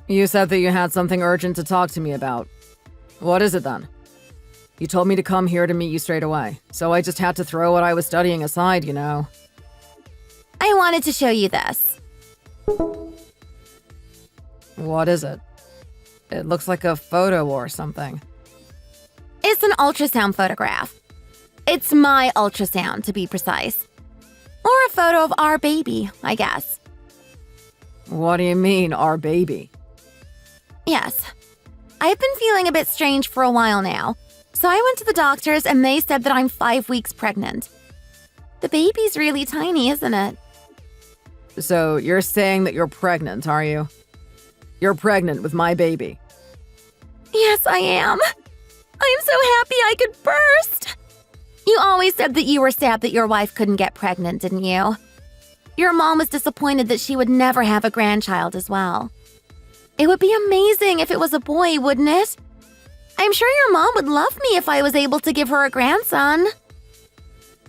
You said that you had something urgent to talk to me about. What is it then? You told me to come here to meet you straight away, so I just had to throw what I was studying aside, you know. I wanted to show you this. What is it? It looks like a photo or something. It's an ultrasound photograph. It's my ultrasound, to be precise. Or a photo of our baby, I guess. What do you mean, our baby? Yes. I've been feeling a bit strange for a while now, so I went to the doctors and they said that I'm 5 weeks pregnant. The baby's really tiny, isn't it? So you're saying that you're pregnant, are you? You're pregnant with my baby. Yes, I am. I'm so happy I could burst. You always said that you were sad that your wife couldn't get pregnant, didn't you? Your mom was disappointed that she would never have a grandchild as well. It would be amazing if it was a boy, wouldn't it? I'm sure your mom would love me if I was able to give her a grandson.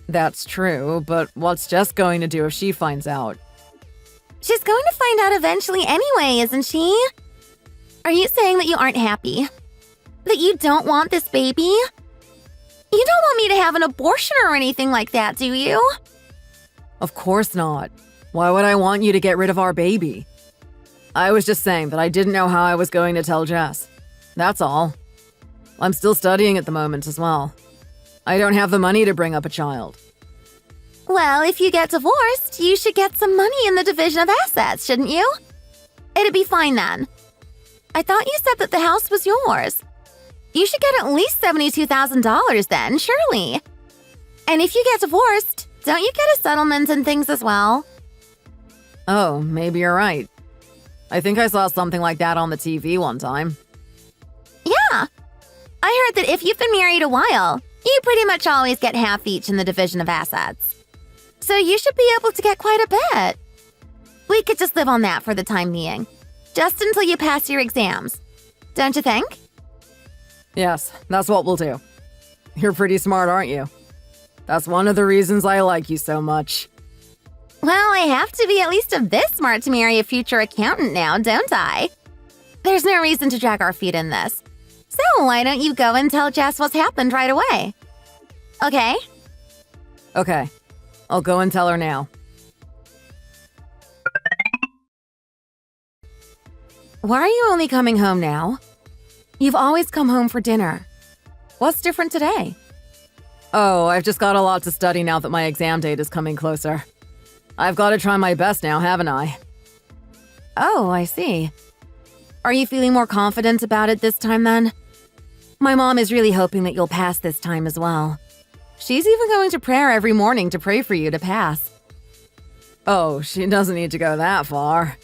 That's true, but what's Jess going to do if she finds out? She's going to find out eventually anyway, isn't she? Are you saying that you aren't happy? That you don't want this baby? You don't want me to have an abortion or anything like that, do you? Of course not. Why would I want you to get rid of our baby? I was just saying that I didn't know how I was going to tell Jess. That's all. I'm still studying at the moment as well. I don't have the money to bring up a child. Well, if you get divorced, you should get some money in the division of assets, shouldn't you? It'd be fine then. I thought you said that the house was yours. You should get at least $72,000 then, surely. And if you get divorced, don't you get a settlement and things as well? Oh, maybe you're right. I think I saw something like that on the TV one time. Yeah. I heard that if you've been married a while, you pretty much always get half each in the division of assets. So you should be able to get quite a bit. We could just live on that for the time being. Just until you pass your exams. Don't you think? Yes, that's what we'll do. You're pretty smart, aren't you? That's one of the reasons I like you so much. Well, I have to be at least a bit smart to marry a future accountant now, don't I? There's no reason to drag our feet in this. So why don't you go and tell Jess what's happened right away? Okay? Okay. I'll go and tell her now. Why are you only coming home now? You've always come home for dinner. What's different today? Oh, I've just got a lot to study now that my exam date is coming closer. I've got to try my best now, haven't I? Oh, I see. Are you feeling more confident about it this time then? My mom is really hoping that you'll pass this time as well. She's even going to prayer every morning to pray for you to pass. Oh, she doesn't need to go that far.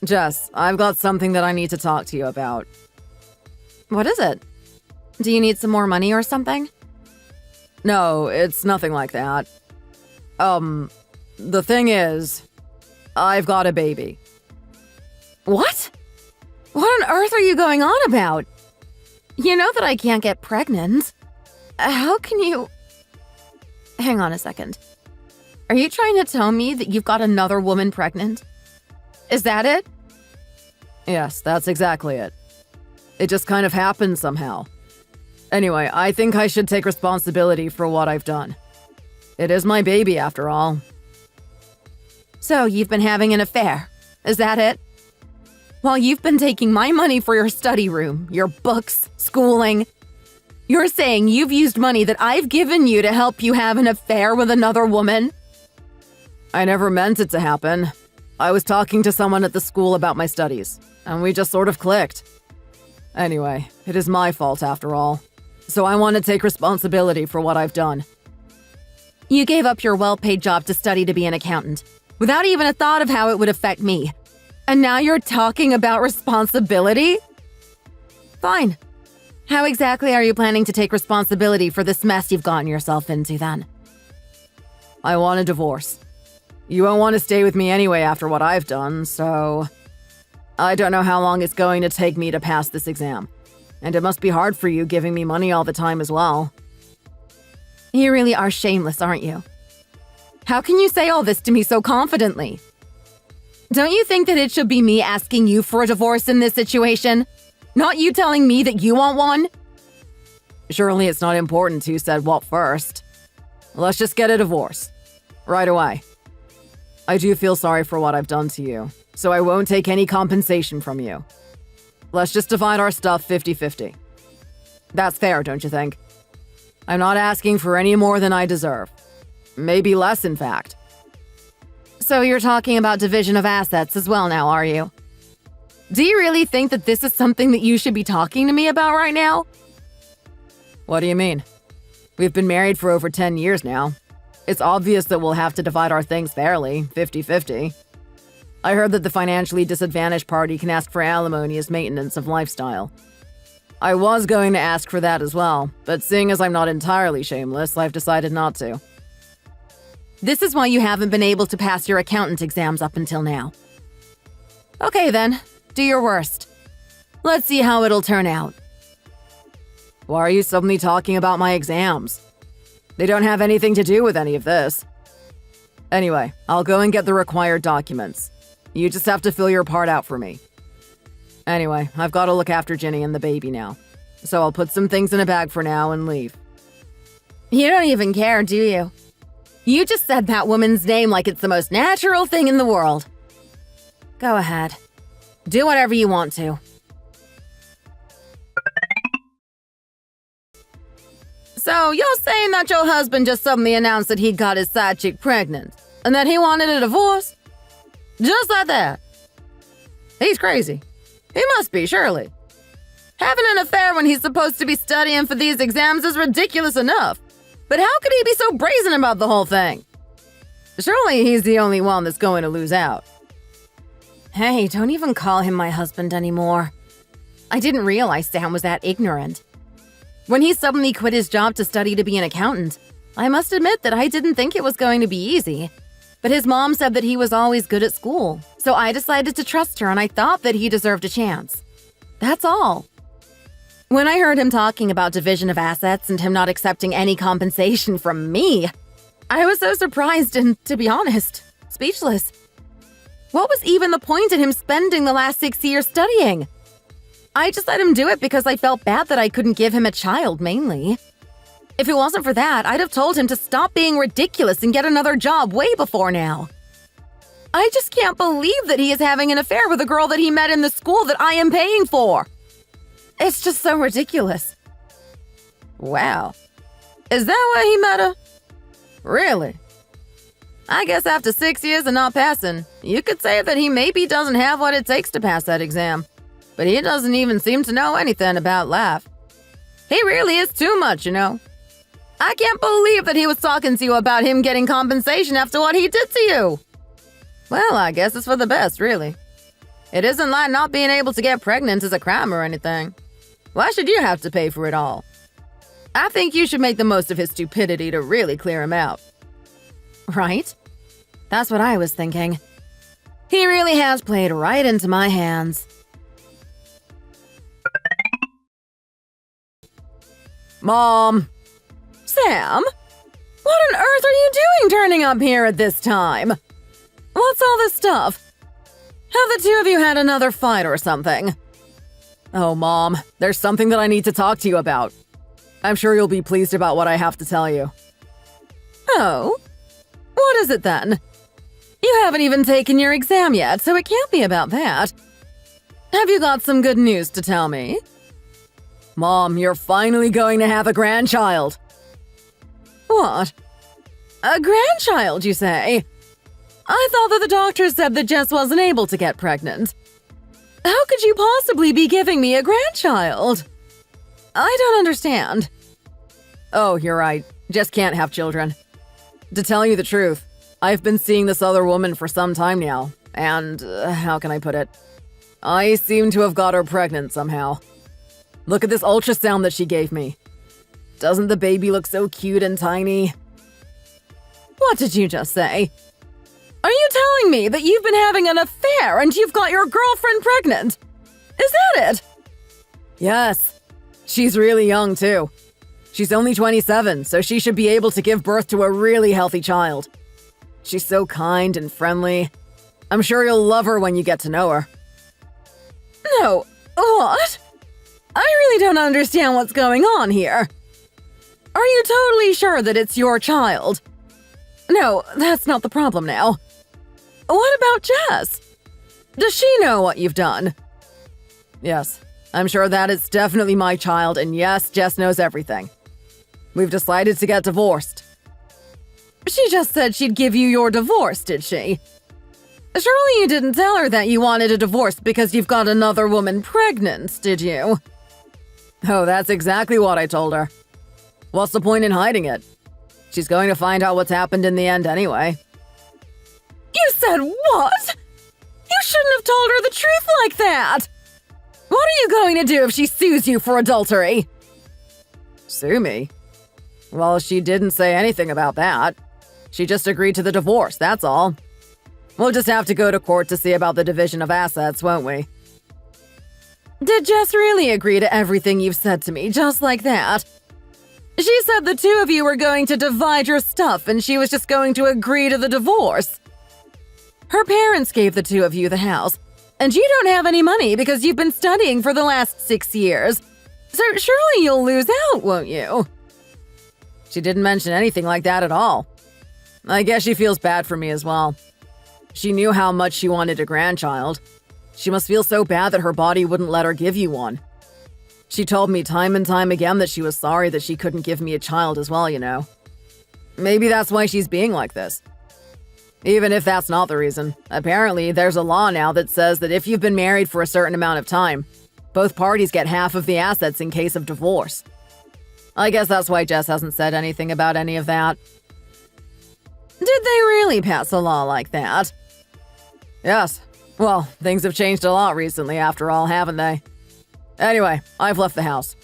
Jess, I've got something that I need to talk to you about. What is it? Do you need some more money or something? No, it's nothing like that. The thing is, I've got a baby. What? What on earth are you going on about? You know that I can't get pregnant. How can you... Hang on a second. Are you trying to tell me that you've got another woman pregnant? Is that it? Yes, that's exactly it. It just kind of happened somehow. Anyway, I think I should take responsibility for what I've done. It is my baby, after all. So, you've been having an affair. Is that it? While you've been taking my money for your study room, your books, schooling, you're saying you've used money that I've given you to help you have an affair with another woman? I never meant it to happen. I was talking to someone at the school about my studies, and we just sort of clicked. Anyway, it is my fault after all. So I want to take responsibility for what I've done. You gave up your well-paid job to study to be an accountant, without even a thought of how it would affect me. And now you're talking about responsibility? Fine. How exactly are you planning to take responsibility for this mess you've gotten yourself into then? I want a divorce. You won't want to stay with me anyway after what I've done, so... I don't know how long it's going to take me to pass this exam. And it must be hard for you giving me money all the time as well. You really are shameless, aren't you? How can you say all this to me so confidently? Don't you think that it should be me asking you for a divorce in this situation? Not you telling me that you want one? Surely it's not important who said what first. Let's just get a divorce. Right away. I do feel sorry for what I've done to you, so I won't take any compensation from you. Let's just divide our stuff 50-50. That's fair, don't you think? I'm not asking for any more than I deserve. Maybe less, in fact. So you're talking about division of assets as well now, are you? Do you really think that this is something that you should be talking to me about right now? What do you mean? We've been married for over 10 years now. It's obvious that we'll have to divide our things fairly, 50-50. I heard that the financially disadvantaged party can ask for alimony as maintenance of lifestyle. I was going to ask for that as well, but seeing as I'm not entirely shameless, I've decided not to. This is why you haven't been able to pass your accountant exams up until now. Okay then, do your worst. Let's see how it'll turn out. Why are you suddenly talking about my exams? They don't have anything to do with any of this. Anyway, I'll go and get the required documents. You just have to fill your part out for me. Anyway, I've got to look after Ginny and the baby now. So I'll put some things in a bag for now and leave. You don't even care, do you? You just said that woman's name like it's the most natural thing in the world. Go ahead. Do whatever you want to. So, you're saying that your husband just suddenly announced that he got his side chick pregnant, and that he wanted a divorce? Just like that. He's crazy. He must be, surely. Having an affair when he's supposed to be studying for these exams is ridiculous enough. But how could he be so brazen about the whole thing? Surely he's the only one that's going to lose out. Hey, don't even call him my husband anymore. I didn't realize Sam was that ignorant. When he suddenly quit his job to study to be an accountant, I must admit that I didn't think it was going to be easy. But his mom said that he was always good at school, so I decided to trust her and I thought that he deserved a chance. That's all. When I heard him talking about division of assets and him not accepting any compensation from me, I was so surprised and, to be honest, speechless. What was even the point in him spending the last 6 years studying? I just let him do it because I felt bad that I couldn't give him a child, mainly. If it wasn't for that, I'd have told him to stop being ridiculous and get another job way before now. I just can't believe that he is having an affair with a girl that he met in the school that I am paying for. It's just so ridiculous. Wow. Is that where he met her? Really? I guess after 6 years of not passing, you could say that he maybe doesn't have what it takes to pass that exam. But he doesn't even seem to know anything about life. He really is too much, you know. I can't believe that he was talking to you about him getting compensation after what he did to you. Well, I guess it's for the best, really. It isn't like not being able to get pregnant is a crime or anything. Why should you have to pay for it all? I think you should make the most of his stupidity to really clear him out. Right? That's what I was thinking. He really has played right into my hands. Mom! Sam? What on earth are you doing turning up here at this time? What's all this stuff? Have the two of you had another fight or something? Oh, Mom, there's something that I need to talk to you about. I'm sure you'll be pleased about what I have to tell you. Oh? What is it then? You haven't even taken your exam yet, so it can't be about that. Have you got some good news to tell me? Mom, you're finally going to have a grandchild. What? A grandchild, you say? I thought that the doctor said that Jess wasn't able to get pregnant. How could you possibly be giving me a grandchild? I don't understand. Oh, you're right. Jess can't have children. To tell you the truth, I've been seeing this other woman for some time now, and how can I put it? I seem to have got her pregnant somehow. Look at this ultrasound that she gave me. Doesn't the baby look so cute and tiny? What did you just say? Are you telling me that you've been having an affair and you've got your girlfriend pregnant? Is that it? Yes. She's really young, too. She's only 27, so she should be able to give birth to a really healthy child. She's so kind and friendly. I'm sure you'll love her when you get to know her. No, what? I really don't understand what's going on here. Are you totally sure that it's your child? No, that's not the problem now. What about Jess? Does she know what you've done? Yes, I'm sure that it's definitely my child, and yes, Jess knows everything. We've decided to get divorced. She just said she'd give you your divorce, did she? Surely you didn't tell her that you wanted a divorce because you've got another woman pregnant, did you? Oh, that's exactly what I told her. What's the point in hiding it? She's going to find out what's happened in the end anyway. You said what? You shouldn't have told her the truth like that! What are you going to do if she sues you for adultery? Sue me? Well, she didn't say anything about that. She just agreed to the divorce, that's all. We'll just have to go to court to see about the division of assets, won't we? Did Jess really agree to everything you've said to me, just like that? She said the two of you were going to divide your stuff and she was just going to agree to the divorce. Her parents gave the two of you the house, and you don't have any money because you've been studying for the last 6 years. So surely you'll lose out, won't you? She didn't mention anything like that at all. I guess she feels bad for me as well. She knew how much she wanted a grandchild. She must feel so bad that her body wouldn't let her give you one. She told me time and time again that she was sorry that she couldn't give me a child as well, you know. Maybe that's why she's being like this. Even if that's not the reason, apparently there's a law now that says that if you've been married for a certain amount of time, both parties get half of the assets in case of divorce. I guess that's why Jess hasn't said anything about any of that. Did they really pass a law like that? Yes. Well, things have changed a lot recently after all, haven't they? Anyway, I've left the house.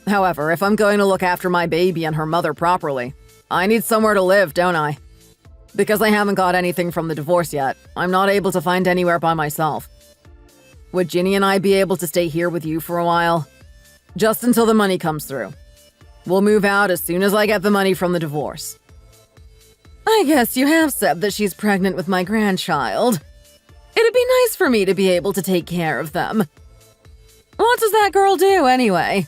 However, if I'm going to look after my baby and her mother properly, I need somewhere to live, don't I? Because I haven't got anything from the divorce yet, I'm not able to find anywhere by myself. Would Ginny and I be able to stay here with you for a while? Just until the money comes through. We'll move out as soon as I get the money from the divorce. I guess you have said that she's pregnant with my grandchild. It'd be nice for me to be able to take care of them. What does that girl do, anyway?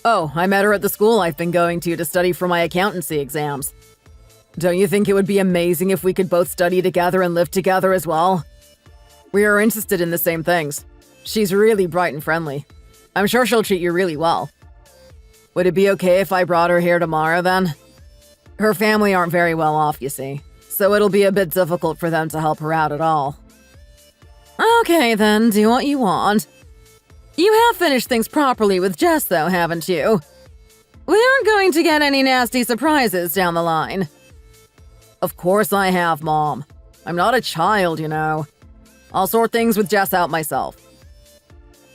Oh, I met her at the school I've been going to study for my accountancy exams. Don't you think it would be amazing if we could both study together and live together as well? We are interested in the same things. She's really bright and friendly. I'm sure she'll treat you really well. Would it be okay if I brought her here tomorrow, then? Her family aren't very well off, you see, so it'll be a bit difficult for them to help her out at all. Okay, then, do what you want. You have finished things properly with Jess, though, haven't you? We aren't going to get any nasty surprises down the line. Of course I have, Mom. I'm not a child, you know. I'll sort things with Jess out myself.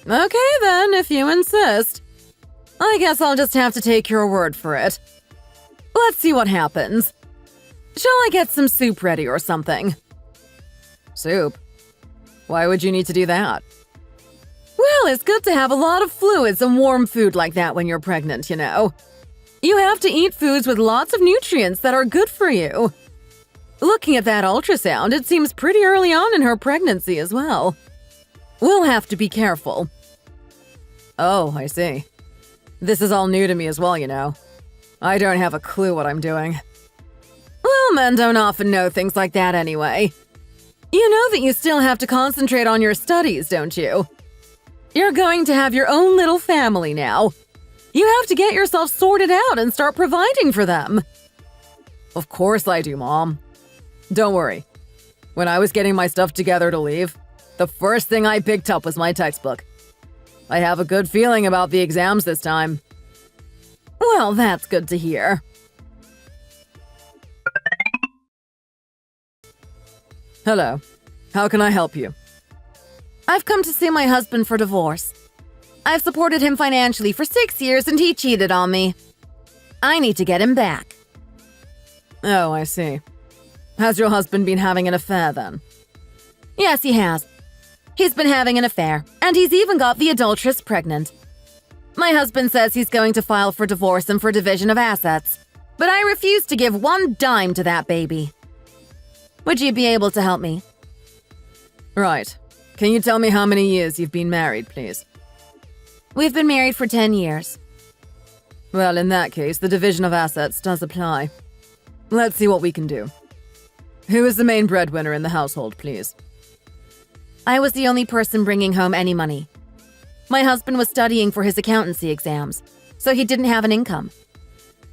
Okay, then, if you insist. I guess I'll just have to take your word for it. Let's see what happens. Shall I get some soup ready or something? Soup? Why would you need to do that? Well, it's good to have a lot of fluids and warm food like that when you're pregnant, you know. You have to eat foods with lots of nutrients that are good for you. Looking at that ultrasound, it seems pretty early on in her pregnancy as well. We'll have to be careful. Oh, I see. This is all new to me as well, you know. I don't have a clue what I'm doing. Well, men don't often know things like that anyway. You know that you still have to concentrate on your studies, don't you? You're going to have your own little family now. You have to get yourself sorted out and start providing for them. Of course I do, Mom. Don't worry. When I was getting my stuff together to leave, the first thing I picked up was my textbook. I have a good feeling about the exams this time. Well, that's good to hear. Hello. How can I help you? I've come to see my husband for divorce. I've supported him financially for 6 years and he cheated on me. I need to get him back. Oh, I see. Has your husband been having an affair then? Yes, he has. He's been having an affair, and he's even got the adulteress pregnant. My husband says he's going to file for divorce and for division of assets, but I refuse to give one dime to that baby. Would you be able to help me? Right. Can you tell me how many years you've been married, please? We've been married for 10 years. Well, in that case, the division of assets does apply. Let's see what we can do. Who is the main breadwinner in the household, please? I was the only person bringing home any money. My husband was studying for his accountancy exams, so he didn't have an income.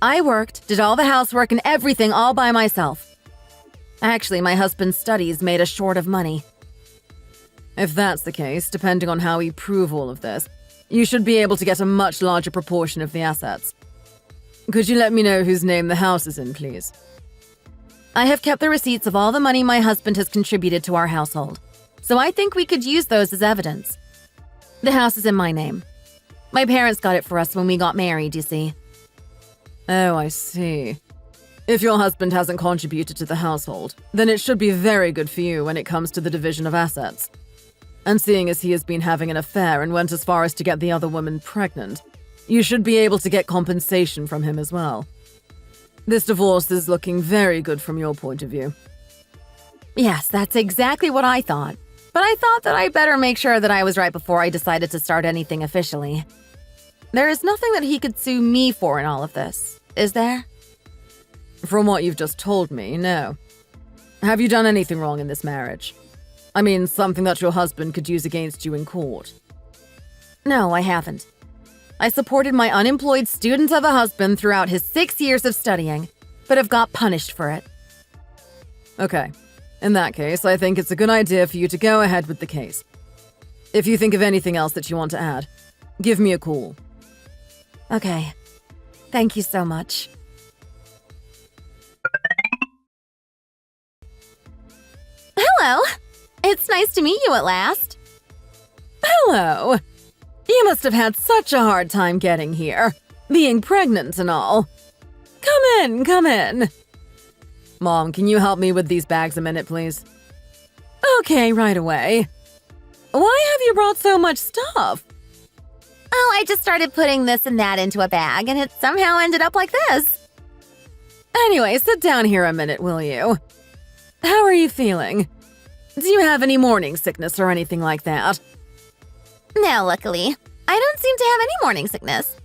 I worked, did all the housework and everything all by myself. Actually, my husband's studies made us short of money. If that's the case, depending on how we prove all of this, you should be able to get a much larger proportion of the assets. Could you let me know whose name the house is in, please? I have kept the receipts of all the money my husband has contributed to our household, so I think we could use those as evidence. The house is in my name. My parents got it for us when we got married, you see. Oh, I see. If your husband hasn't contributed to the household, then it should be very good for you when it comes to the division of assets. And seeing as he has been having an affair and went as far as to get the other woman pregnant, you should be able to get compensation from him as well. This divorce is looking very good from your point of view. Yes, that's exactly what I thought. But I thought that I'd better make sure that I was right before I decided to start anything officially. There is nothing that he could sue me for in all of this, is there? From what you've just told me, no. Have you done anything wrong in this marriage? I mean, something that your husband could use against you in court. No, I haven't. I supported my unemployed student of a husband throughout his 6 years of studying, but have got punished for it. Okay. In that case, I think it's a good idea for you to go ahead with the case. If you think of anything else that you want to add, give me a call. Okay. Thank you so much. Hello. It's nice to meet you at last. Hello. You must have had such a hard time getting here, being pregnant and all. Come in, come in. Mom, can you help me with these bags a minute, please? Okay, right away. Why have you brought so much stuff? Oh, I just started putting this and that into a bag, and it somehow ended up like this. Anyway, sit down here a minute, will you? How are you feeling? Do you have any morning sickness or anything like that? No, luckily. I don't seem to have any morning sickness.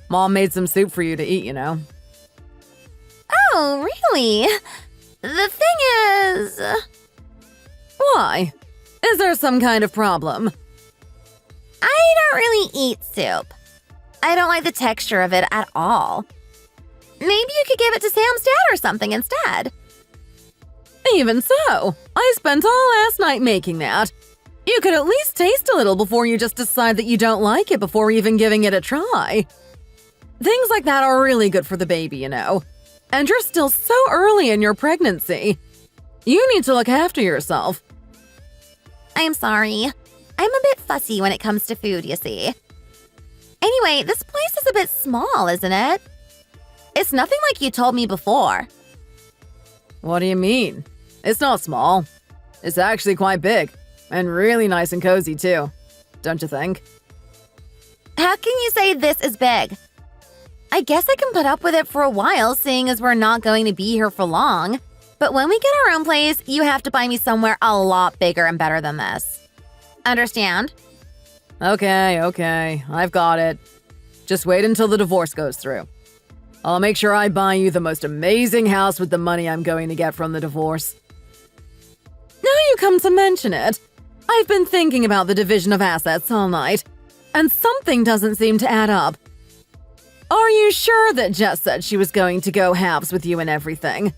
Mom made some soup for you to eat, you know. Oh, really? The thing is... Why? Is there some kind of problem? I don't really eat soup. I don't like the texture of it at all. Maybe you could give it to Sam's dad or something instead. Even so, I spent all last night making that. You could at least taste a little before you just decide that you don't like it before even giving it a try. Things like that are really good for the baby, you know. And you're still so early in your pregnancy. You need to look after yourself. I'm sorry. I'm a bit fussy when it comes to food, you see. Anyway, this place is a bit small, isn't it? It's nothing like you told me before. What do you mean? It's not small. It's actually quite big. And really nice and cozy, too. Don't you think? How can you say this is big? I guess I can put up with it for a while, seeing as we're not going to be here for long. But when we get our own place, you have to buy me somewhere a lot bigger and better than this. Understand? Okay. I've got it. Just wait until the divorce goes through. I'll make sure I buy you the most amazing house with the money I'm going to get from the divorce. Now you come to mention it, I've been thinking about the division of assets all night, and something doesn't seem to add up. Are you sure that Jess said she was going to go halves with you and everything?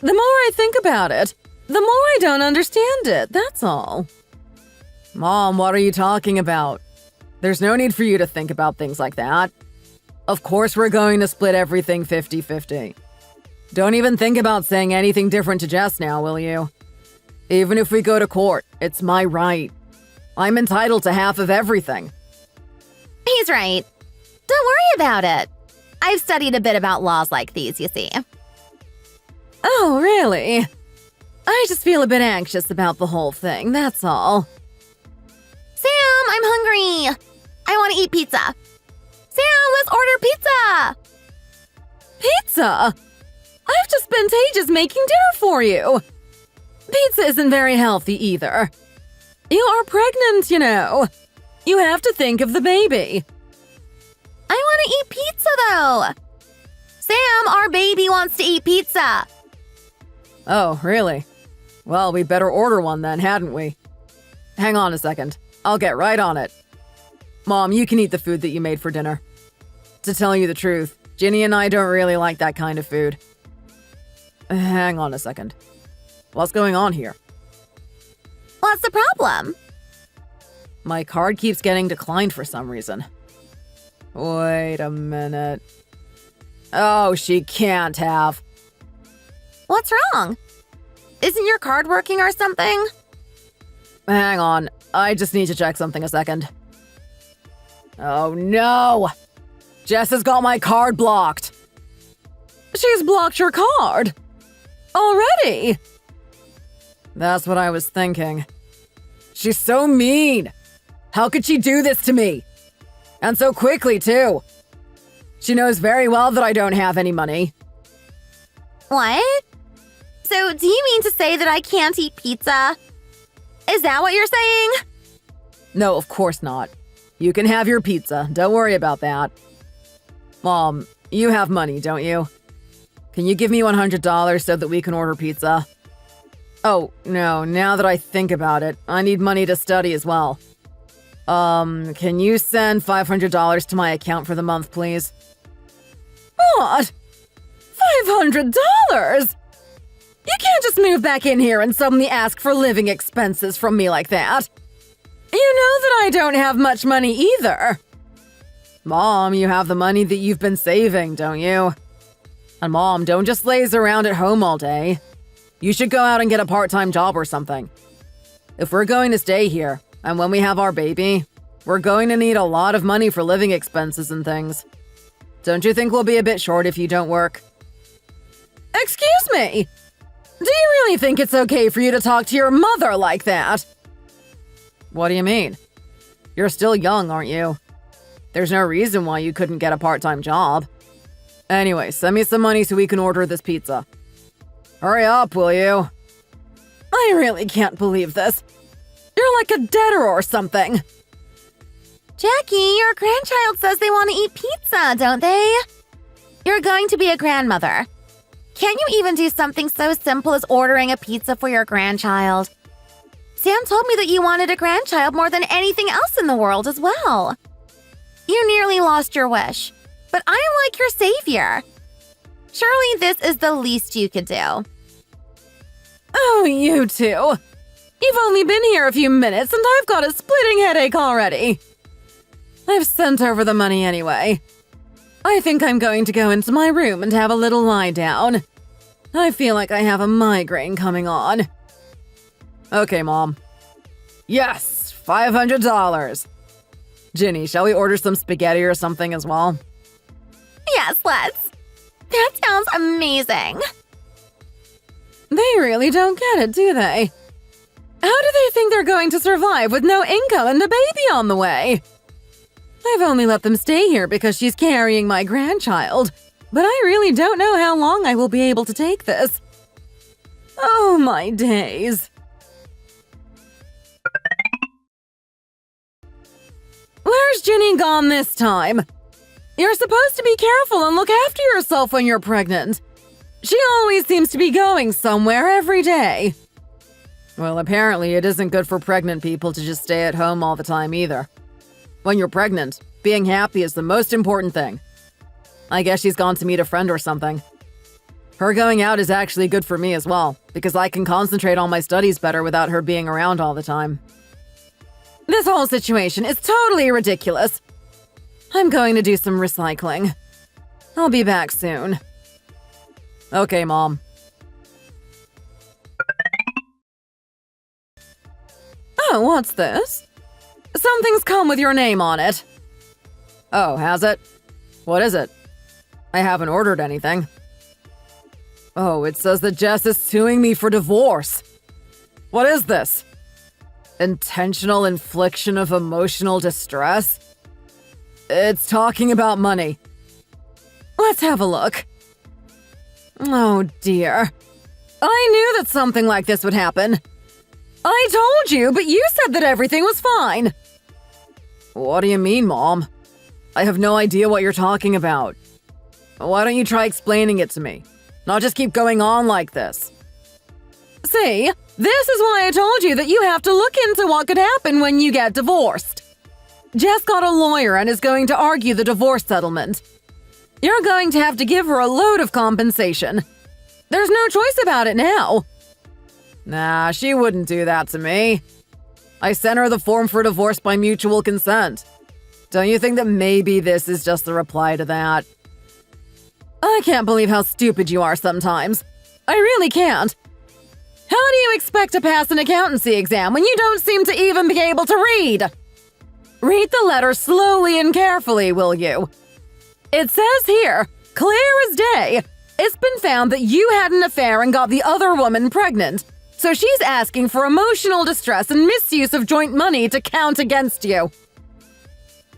The more I think about it, the more I don't understand it, that's all. Mom, what are you talking about? There's no need for you to think about things like that. Of course we're going to split everything 50-50. Don't even think about saying anything different to Jess now, will you? Even if we go to court, it's my right. I'm entitled to half of everything. He's right. Don't worry about it. I've studied a bit about laws like these, you see. Oh, really? I just feel a bit anxious about the whole thing, that's all. Sam, I'm hungry. I want to eat pizza. Sam, let's order pizza. Pizza? I've just spent ages making dinner for you. Pizza isn't very healthy either. You are pregnant, you know. You have to think of the baby. I want to eat pizza, though. Sam, our baby wants to eat pizza. Oh, really? Well, we better order one then, hadn't we? Hang on a second. I'll get right on it. Mom, you can eat the food that you made for dinner. To tell you the truth, Ginny and I don't really like that kind of food. Hang on a second. What's going on here? What's the problem? My card keeps getting declined for some reason. Wait a minute. Oh, she can't have. What's wrong? Isn't your card working or something? Hang on. I just need to check something a second. Oh no! Jess has got my card blocked. She's blocked your card? Already? That's what I was thinking. She's so mean. How could she do this to me? And so quickly, too. She knows very well that I don't have any money. What? So, do you mean to say that I can't eat pizza? Is that what you're saying? No, of course not. You can have your pizza. Don't worry about that. Mom, you have money, don't you? Can you give me $100 so that we can order pizza? Oh, no, now that I think about it, I need money to study as well. Can you send $500 to my account for the month, please? What? $500? You can't just move back in here and suddenly ask for living expenses from me like that. You know that I don't have much money either. Mom, you have the money that you've been saving, don't you? And Mom, don't just laze around at home all day. You should go out and get a part-time job or something. If we're going to stay here, and when we have our baby, we're going to need a lot of money for living expenses and things. Don't you think we'll be a bit short if you don't work? Excuse me! Do you really think it's okay for you to talk to your mother like that? What do you mean? You're still young, aren't you? There's no reason why you couldn't get a part-time job. Anyway, send me some money so we can order this pizza. Hurry up, will you? I really can't believe this. You're like a debtor or something. Jackie, your grandchild says they want to eat pizza, don't they? You're going to be a grandmother. Can't you even do something so simple as ordering a pizza for your grandchild? Sam told me that you wanted a grandchild more than anything else in the world as well. You nearly lost your wish, but I'm like your savior. Surely this is the least you could do. Oh, you two. You've only been here a few minutes and I've got a splitting headache already. I've sent over the money anyway. I think I'm going to go into my room and have a little lie down. I feel like I have a migraine coming on. Okay, Mom. Yes, $500. Ginny, shall we order some spaghetti or something as well? Yes, let's. That sounds amazing. They really don't get it, do they? How do they think they're going to survive with no income and a baby on the way? I've only let them stay here because she's carrying my grandchild, but I really don't know how long I will be able to take this. Oh, my days. Where's Ginny gone this time? You're supposed to be careful and look after yourself when you're pregnant. She always seems to be going somewhere every day. Well, apparently it isn't good for pregnant people to just stay at home all the time either. When you're pregnant, being happy is the most important thing. I guess she's gone to meet a friend or something. Her going out is actually good for me as well, because I can concentrate on my studies better without her being around all the time. This whole situation is totally ridiculous. I'm going to do some recycling. I'll be back soon. Okay, Mom. Oh, what's this? Something's come with your name on it. Oh, has it? What is it? I haven't ordered anything. Oh, it says that Jess is suing me for divorce. What is this? Intentional infliction of emotional distress? It's talking about money. Let's have a look. Oh dear. I knew that something like this would happen. I told you, but you said that everything was fine. What do you mean, Mom? I have no idea what you're talking about. Why don't you try explaining it to me? Not just keep going on like this. See, this is why I told you that you have to look into what could happen when you get divorced. Jess got a lawyer and is going to argue the divorce settlement. You're going to have to give her a load of compensation. There's no choice about it now. Nah, she wouldn't do that to me. I sent her the form for divorce by mutual consent. Don't you think that maybe this is just the reply to that? I can't believe how stupid you are sometimes. I really can't. How do you expect to pass an accountancy exam when you don't seem to even be able to read? Read the letter slowly and carefully, will you? It says here, clear as day, it's been found that you had an affair and got the other woman pregnant. So she's asking for emotional distress and misuse of joint money to count against you.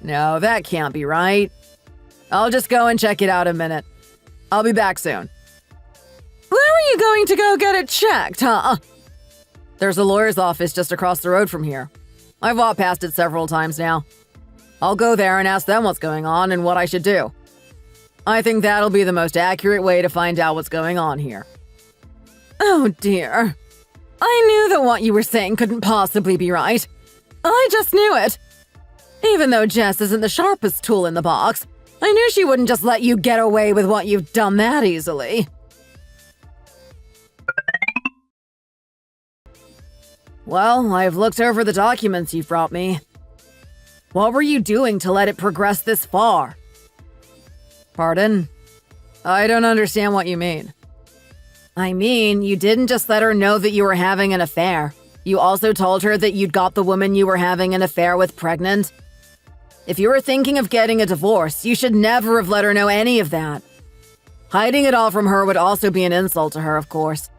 No, that can't be right. I'll just go and check it out a minute. I'll be back soon. Where are you going to go get it checked, huh? There's a lawyer's office just across the road from here. I've walked past it several times now. I'll go there and ask them what's going on and what I should do. I think that'll be the most accurate way to find out what's going on here. Oh dear. I knew that what you were saying couldn't possibly be right. I just knew it. Even though Jess isn't the sharpest tool in the box, I knew she wouldn't just let you get away with what you've done that easily. Well, I've looked over the documents you've brought me. What were you doing to let it progress this far? Pardon? I don't understand what you mean. I mean, you didn't just let her know that you were having an affair. You also told her that you'd got the woman you were having an affair with pregnant. If you were thinking of getting a divorce, you should never have let her know any of that. Hiding it all from her would also be an insult to her, of course.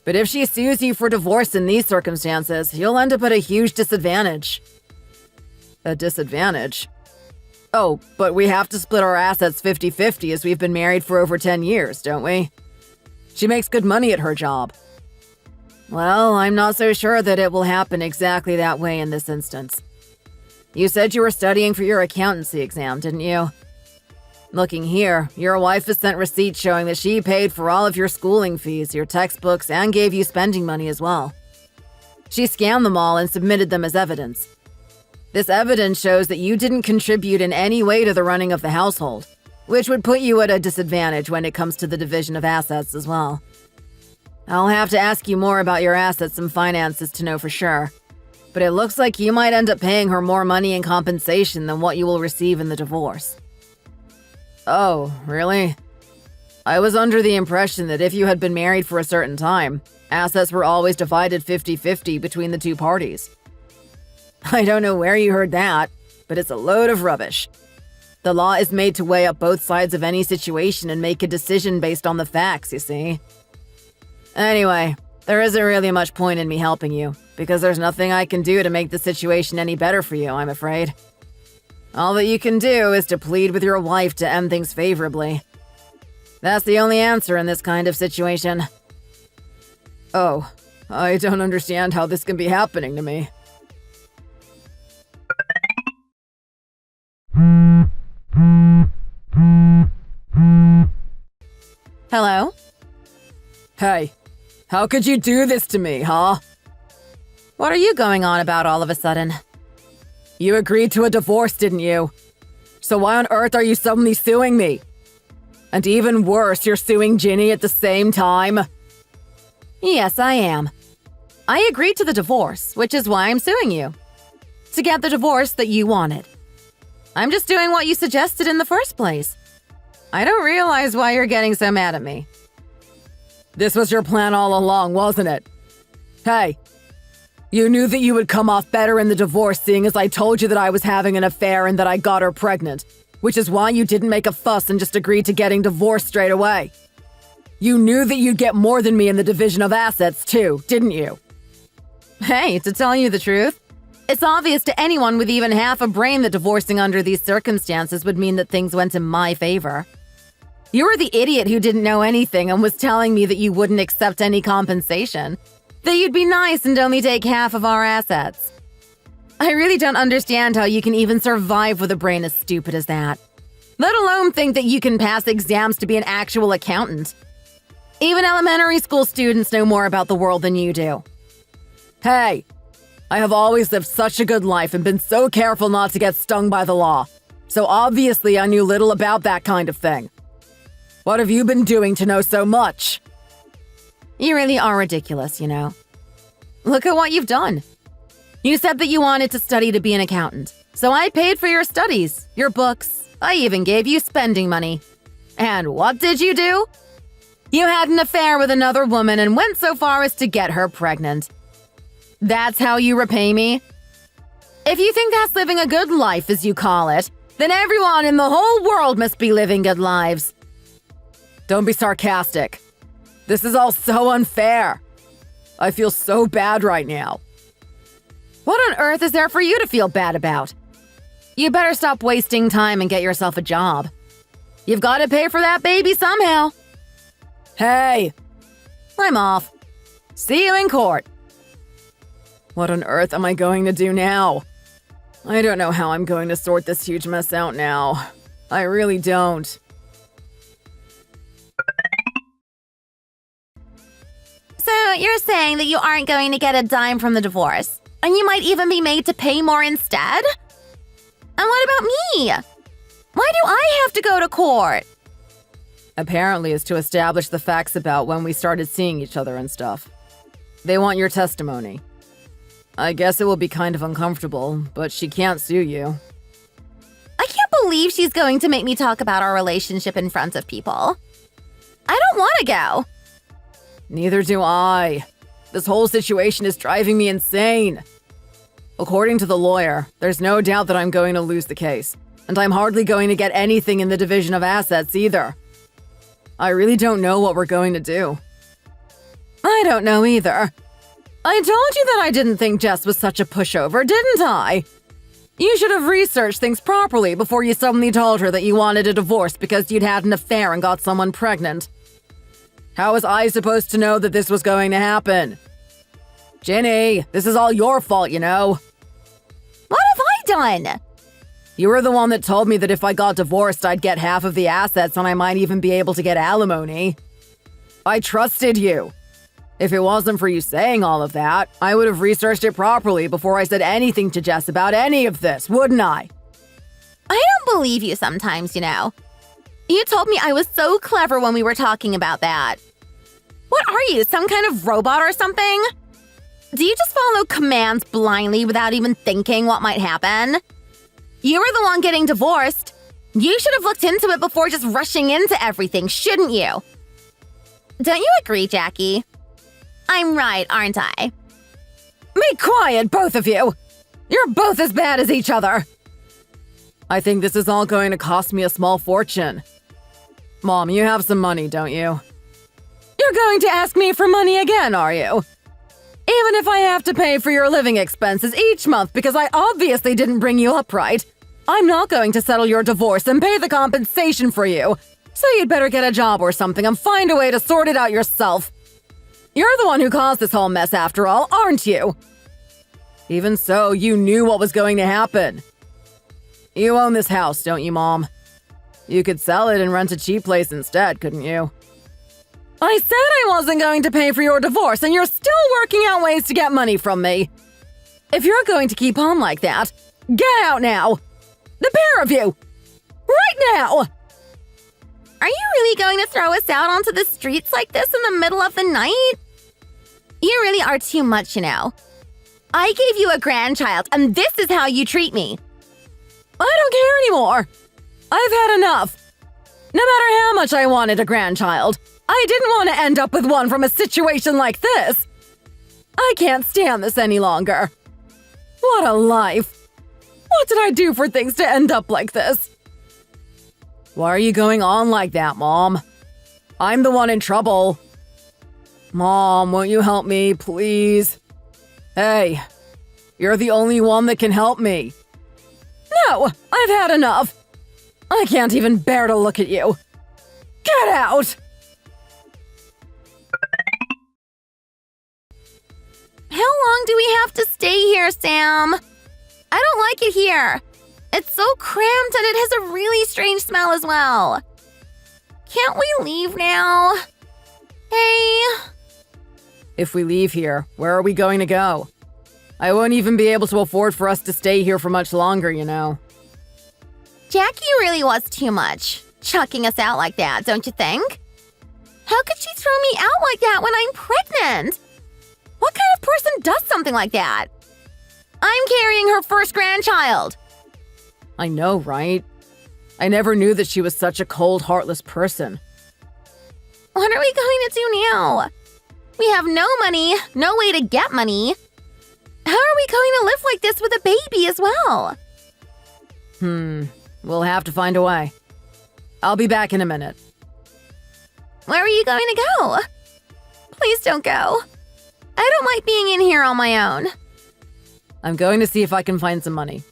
But if she sues you for divorce in these circumstances, you'll end up at a huge disadvantage. A disadvantage? Oh, but we have to split our assets 50-50 as we've been married for over 10 years, don't we? She makes good money at her job. Well, I'm not so sure that it will happen exactly that way in this instance. You said you were studying for your accountancy exam, didn't you? Looking here, your wife has sent receipts showing that she paid for all of your schooling fees, your textbooks, and gave you spending money as well. She scanned them all and submitted them as evidence. This evidence shows that you didn't contribute in any way to the running of the household, which would put you at a disadvantage when it comes to the division of assets as well. I'll have to ask you more about your assets and finances to know for sure, but it looks like you might end up paying her more money in compensation than what you will receive in the divorce. Oh, really? I was under the impression that if you had been married for a certain time, assets were always divided 50-50 between the two parties. I don't know where you heard that, but it's a load of rubbish. The law is made to weigh up both sides of any situation and make a decision based on the facts, you see. Anyway, there isn't really much point in me helping you, because there's nothing I can do to make the situation any better for you, I'm afraid. All that you can do is to plead with your wife to end things favorably. That's the only answer in this kind of situation. Oh, I don't understand how this can be happening to me. Hello? Hey, how could you do this to me, huh? What are you going on about all of a sudden? You agreed to a divorce, didn't you? So why on earth are you suddenly suing me? And even worse, you're suing Ginny at the same time? Yes, I am. I agreed to the divorce, which is why I'm suing you. To get the divorce that you wanted. I'm just doing what you suggested in the first place. I don't realize why you're getting so mad at me. This was your plan all along, wasn't it? Hey, you knew that you would come off better in the divorce, seeing as I told you that I was having an affair and that I got her pregnant, which is why you didn't make a fuss and just agreed to getting divorced straight away. You knew that you'd get more than me in the division of assets too, didn't you? Hey, to tell you the truth, it's obvious to anyone with even half a brain that divorcing under these circumstances would mean that things went in my favor. You were the idiot who didn't know anything and was telling me that you wouldn't accept any compensation, that you'd be nice and only take half of our assets. I really don't understand how you can even survive with a brain as stupid as that, let alone think that you can pass exams to be an actual accountant. Even elementary school students know more about the world than you do. Hey, I have always lived such a good life and been so careful not to get stung by the law, so obviously I knew little about that kind of thing. What have you been doing to know so much? You really are ridiculous, you know. Look at what you've done. You said that you wanted to study to be an accountant, so I paid for your studies, your books. I even gave you spending money. And what did you do? You had an affair with another woman and went so far as to get her pregnant. That's how you repay me? If you think that's living a good life, as you call it, then everyone in the whole world must be living good lives. Don't be sarcastic. This is all so unfair. I feel so bad right now. What on earth is there for you to feel bad about? You better stop wasting time and get yourself a job. You've got to pay for that baby somehow. Hey, I'm off. See you in court. What on earth am I going to do now? I don't know how I'm going to sort this huge mess out now. I really don't. So you're saying that you aren't going to get a dime from the divorce, and you might even be made to pay more instead? And what about me? Why do I have to go to court? Apparently it's to establish the facts about when we started seeing each other and stuff. They want your testimony. I guess it will be kind of uncomfortable, but she can't sue you. I can't believe she's going to make me talk about our relationship in front of people. I don't want to go. Neither do I. This whole situation is driving me insane. According to the lawyer, there's no doubt that I'm going to lose the case, and I'm hardly going to get anything in the division of assets either. I really don't know what we're going to do. I don't know either. I told you that I didn't think Jess was such a pushover, didn't I? You should have researched things properly before you suddenly told her that you wanted a divorce because you'd had an affair and got someone pregnant. How was I supposed to know that this was going to happen? Ginny, this is all your fault, you know. What have I done? You were the one that told me that if I got divorced, I'd get half of the assets and I might even be able to get alimony. I trusted you. If it wasn't for you saying all of that, I would have researched it properly before I said anything to Jess about any of this, wouldn't I? I don't believe you sometimes, you know. You told me I was so clever when we were talking about that. What are you, some kind of robot or something? Do you just follow commands blindly without even thinking what might happen? You were the one getting divorced. You should have looked into it before just rushing into everything, shouldn't you? Don't you agree, Jackie? I'm right, aren't I? Be quiet, both of you! You're both as bad as each other! I think this is all going to cost me a small fortune. Mom, you have some money, don't you? You're going to ask me for money again, are you? Even if I have to pay for your living expenses each month because I obviously didn't bring you up right, I'm not going to settle your divorce and pay the compensation for you. So you'd better get a job or something and find a way to sort it out yourself. You're the one who caused this whole mess after all, aren't you? Even so, you knew what was going to happen. You own this house, don't you, Mom? You could sell it and rent a cheap place instead, couldn't you? I said I wasn't going to pay for your divorce, and you're still working out ways to get money from me. If you're going to keep on like that, get out now! The pair of you! Right now! Are you really going to throw us out onto the streets like this in the middle of the night? You really are too much, you know. I gave you a grandchild, and this is how you treat me. I don't care anymore. I've had enough. No matter how much I wanted a grandchild, I didn't want to end up with one from a situation like this. I can't stand this any longer. What a life. What did I do for things to end up like this? Why are you going on like that, Mom? I'm the one in trouble. Mom, won't you help me, please? Hey, you're the only one that can help me. No, I've had enough. I can't even bear to look at you. Get out! How long do we have to stay here, Sam? I don't like it here. It's so cramped and it has a really strange smell as well. Can't we leave now? Hey? If we leave here, where are we going to go? I won't even be able to afford for us to stay here for much longer, you know. Jackie really was too much, chucking us out like that, don't you think? How could she throw me out like that when I'm pregnant? What kind of person does something like that? I'm carrying her first grandchild. I know, right? I never knew that she was such a cold, heartless person. What are we going to do now? We have no money, no way to get money. How are we going to live like this with a baby as well? We'll have to find a way. I'll be back in a minute. Where are you going to go? Please don't go. I don't like being in here on my own. I'm going to see if I can find some money.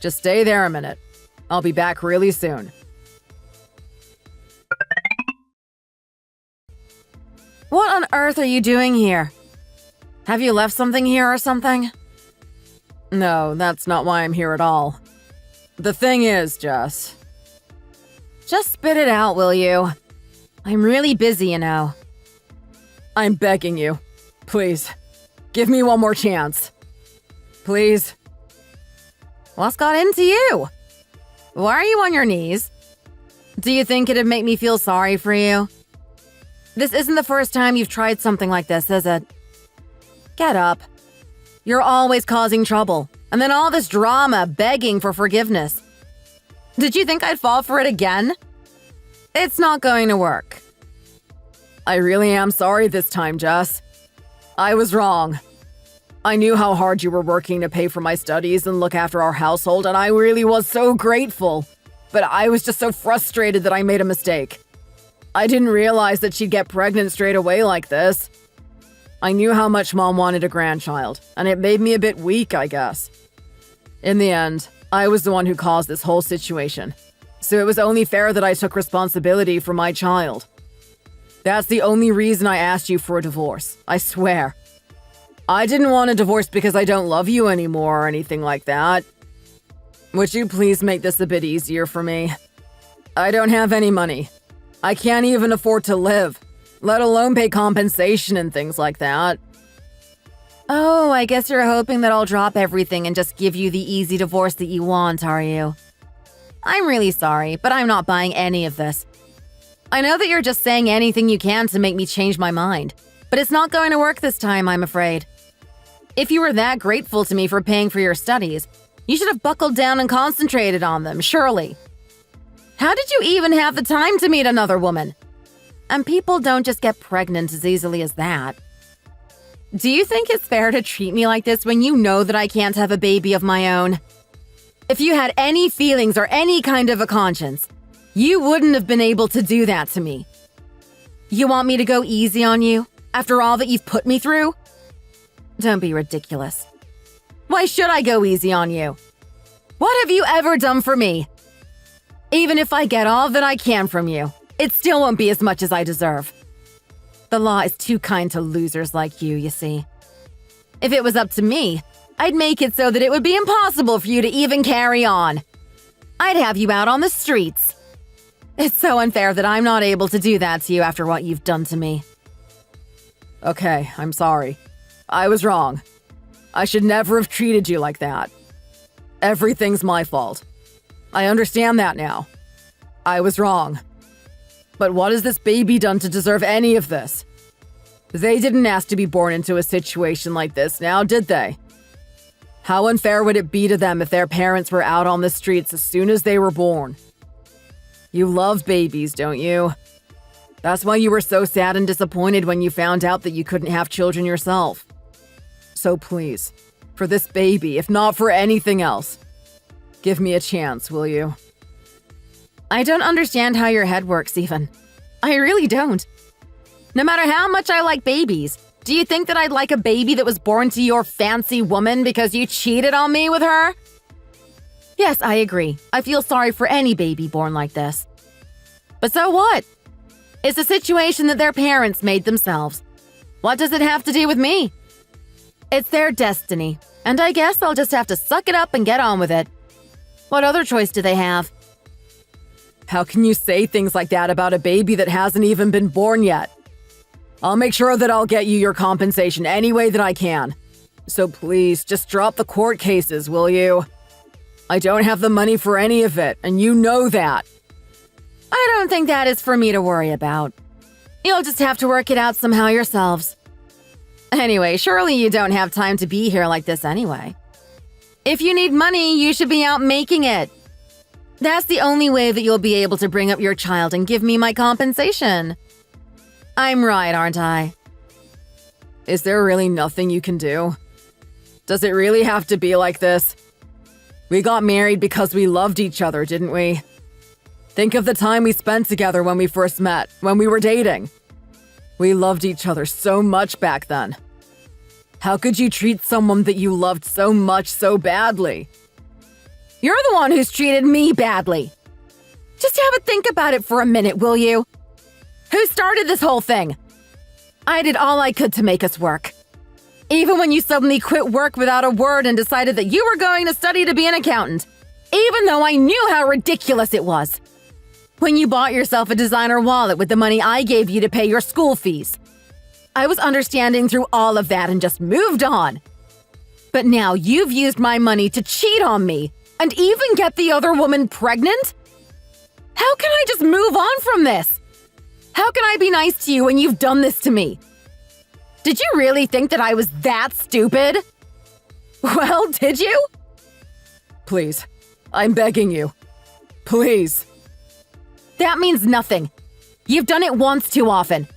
Just stay there a minute. I'll be back really soon. What on earth are you doing here? Have you left something here or something? No, that's not why I'm here at all. The thing is, Jess. Just spit it out, will you? I'm really busy, you know. I'm begging you. Please, give me one more chance. Please. What's got into you? Why are you on your knees? Do you think it'd make me feel sorry for you? This isn't the first time you've tried something like this, is it? Get up. You're always causing trouble, and then all this drama begging for forgiveness. Did you think I'd fall for it again? It's not going to work. I really am sorry this time, Jess. I was wrong. I knew how hard you were working to pay for my studies and look after our household, and I really was so grateful. But I was just so frustrated that I made a mistake. I didn't realize that she'd get pregnant straight away like this. I knew how much Mom wanted a grandchild, and it made me a bit weak, I guess. In the end, I was the one who caused this whole situation, so it was only fair that I took responsibility for my child. That's the only reason I asked you for a divorce, I swear. I didn't want a divorce because I don't love you anymore or anything like that. Would you please make this a bit easier for me? I don't have any money. I can't even afford to live, let alone pay compensation and things like that. Oh, I guess you're hoping that I'll drop everything and just give you the easy divorce that you want, are you? I'm really sorry, but I'm not buying any of this. I know that you're just saying anything you can to make me change my mind, but it's not going to work this time, I'm afraid. If you were that grateful to me for paying for your studies, you should have buckled down and concentrated on them, surely. How did you even have the time to meet another woman? And people don't just get pregnant as easily as that. Do you think it's fair to treat me like this when you know that I can't have a baby of my own? If you had any feelings or any kind of a conscience, you wouldn't have been able to do that to me. You want me to go easy on you after all that you've put me through? Don't be ridiculous. Why should I go easy on you? What have you ever done for me? Even if I get all that I can from you, it still won't be as much as I deserve. The law is too kind to losers like you see. If it was up to me, I'd make it so that it would be impossible for you to even carry on. I'd have you out on the streets. It's so unfair that I'm not able to do that to you after what you've done to me. Okay, I'm sorry. I was wrong. I should never have treated you like that. Everything's my fault. I understand that now. I was wrong. But what has this baby done to deserve any of this? They didn't ask to be born into a situation like this now, did they? How unfair would it be to them if their parents were out on the streets as soon as they were born? You love babies, don't you? That's why you were so sad and disappointed when you found out that you couldn't have children yourself. So please, for this baby, if not for anything else, give me a chance, will you? I don't understand how your head works, even. I really don't. No matter how much I like babies, do you think that I'd like a baby that was born to your fancy woman because you cheated on me with her? Yes, I agree. I feel sorry for any baby born like this. But so what? It's a situation that their parents made themselves. What does it have to do with me? It's their destiny, and I guess I'll just have to suck it up and get on with it. What other choice do they have? How can you say things like that about a baby that hasn't even been born yet? I'll make sure that I'll get you your compensation any way that I can. So please, just drop the court cases, will you? I don't have the money for any of it, and you know that. I don't think that is for me to worry about. You'll just have to work it out somehow yourselves. Anyway, surely you don't have time to be here like this anyway. If you need money, you should be out making it. That's the only way that you'll be able to bring up your child and give me my compensation. I'm right, aren't I? Is there really nothing you can do? Does it really have to be like this? We got married because we loved each other, didn't we? Think of the time we spent together when we first met, when we were dating. We loved each other so much back then. How could you treat someone that you loved so much so badly? You're the one who's treated me badly. Just have a think about it for a minute, will you? Who started this whole thing? I did all I could to make us work. Even when you suddenly quit work without a word and decided that you were going to study to be an accountant, even though I knew how ridiculous it was. When you bought yourself a designer wallet with the money I gave you to pay your school fees. I was understanding through all of that and just moved on. But now you've used my money to cheat on me and even get the other woman pregnant? How can I just move on from this? How can I be nice to you when you've done this to me? Did you really think that I was that stupid? Well, did you? Please, I'm begging you. Please. That means nothing. You've done it once too often.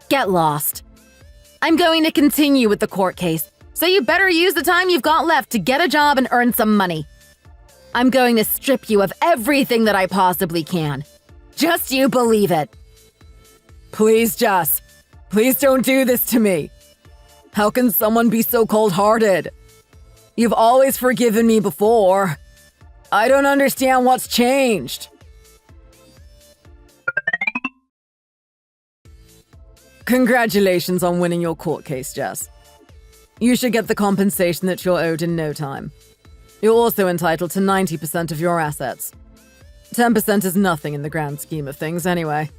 Get lost. I'm going to continue with the court case, so you better use the time you've got left to get a job and earn some money. I'm going to strip you of everything that I possibly can. Just you believe it. Please, Jess. Please don't do this to me. How can someone be so cold-hearted? You've always forgiven me before. I don't understand what's changed. Congratulations on winning your court case, Jess. You should get the compensation that you're owed in no time. You're also entitled to 90% of your assets. 10% is nothing in the grand scheme of things anyway.